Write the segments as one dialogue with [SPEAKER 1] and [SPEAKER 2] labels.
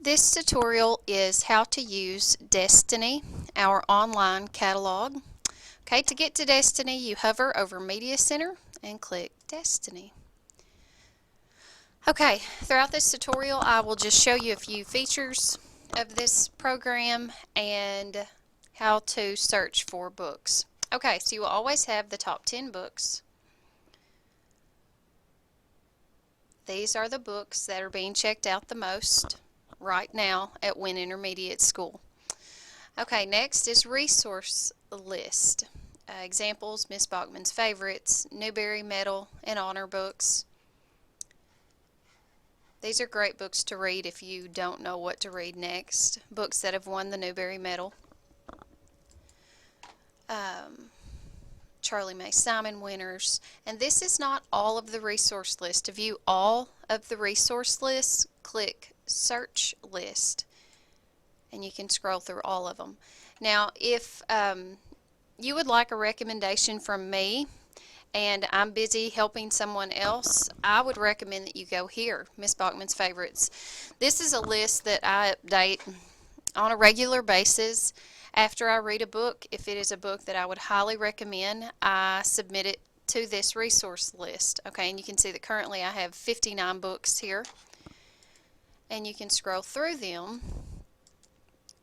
[SPEAKER 1] This tutorial is how to use Destiny, our online catalog. Okay, to get to Destiny, you hover over Media Center and click Destiny. Okay, throughout this tutorial I will just show you a few features of this program and how to search for books. Okay, so you will always have the top 10 books. These are the books that are being checked out the most right now at Wynne Intermediate School. Okay, next is resource list. Examples, Miss Bachman's favorites, Newbery Medal and honor books. These are great books to read if you don't know what to read next. Books that have won the Newbery Medal. Charlie May Simon winners. And this is not all of the resource list. To view all of the resource lists, click Search List. And you can scroll through all of them. Now, if you would like a recommendation from me, and I'm busy helping someone else, I would recommend that you go here, Miss Bachman's Favorites. This is a list that I update on a regular basis. After I read a book, if it is a book that I would highly recommend, I submit it to this resource list. Okay, and you can see that currently I have 59 books here. And you can scroll through them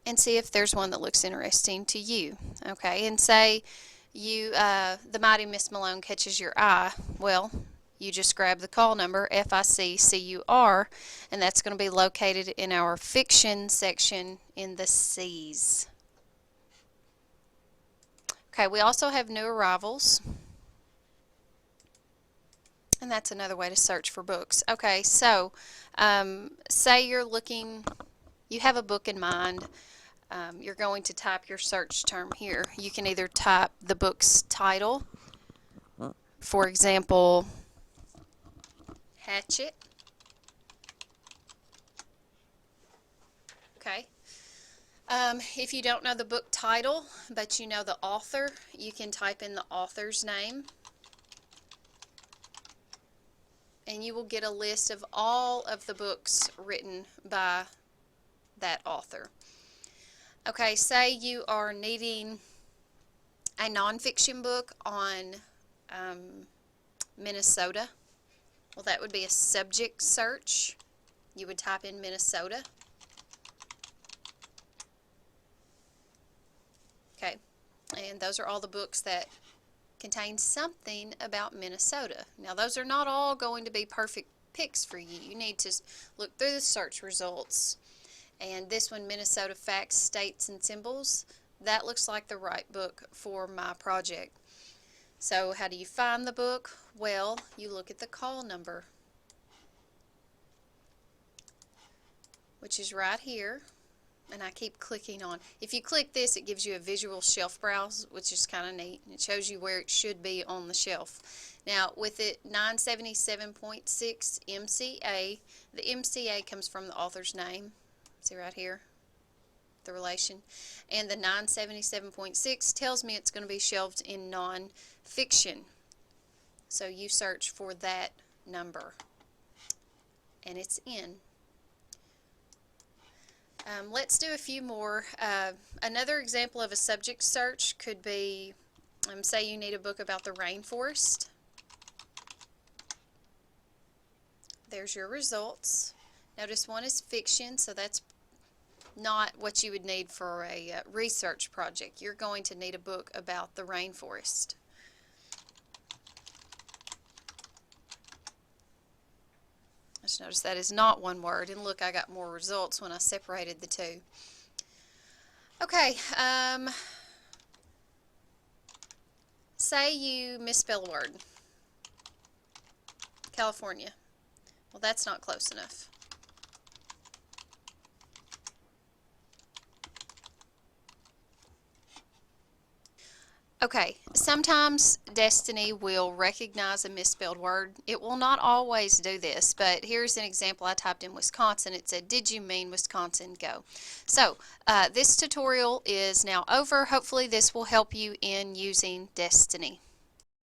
[SPEAKER 1] and see if there's one that looks interesting to you. Okay, and say you The Mighty Miss Malone catches your eye. Well, you just grab the call number FICCUR, and that's going to be located in our fiction section in the C's. Okay, we also have new arrivals, and that's another way to search for books. Okay, so say you're looking, you have a book in mind. You're going to type your search term here. You can either type the book's title, for example, Hatchet. Okay. If you don't know the book title, but you know the author, you can type in the author's name. And you will get a list of all of the books written by that author. Okay, say you are needing a nonfiction book on Minnesota. Well, that would be a subject search. You would type in Minnesota. Okay, and those are all the books that contain something about Minnesota. Now, those are not all going to be perfect picks for you. You need to look through the search results. And this one, Minnesota Facts, States, and Symbols, that looks like the right book for my project. So how do you find the book? Well, you look at the call number, which is right here. And I keep clicking on. If you click this, it gives you a visual shelf browse, which is kind of neat. It shows you where it should be on the shelf. Now, with it 977.6 MCA, the MCA comes from the author's name. See right here, the relation. And the 977.6 tells me it's going to be shelved in non-fiction. So you search for that number, and it's in. Let's do a few more. Another example of a subject search could be, say you need a book about the rainforest. There's your results. Notice one is fiction, so that's not what you would need for a research project. You're going to need a book about the rainforest. Just notice that is not one word, and look, I got more results when I separated the two. Okay, say you misspell a word. California. Well, that's not close enough. Okay, sometimes Destiny will recognize a misspelled word. It will not always do this, but here's an example. I typed in Wisconsin. It said, "Did you mean Wisconsin? Go." So this tutorial is now over. Hopefully this will help you in using Destiny.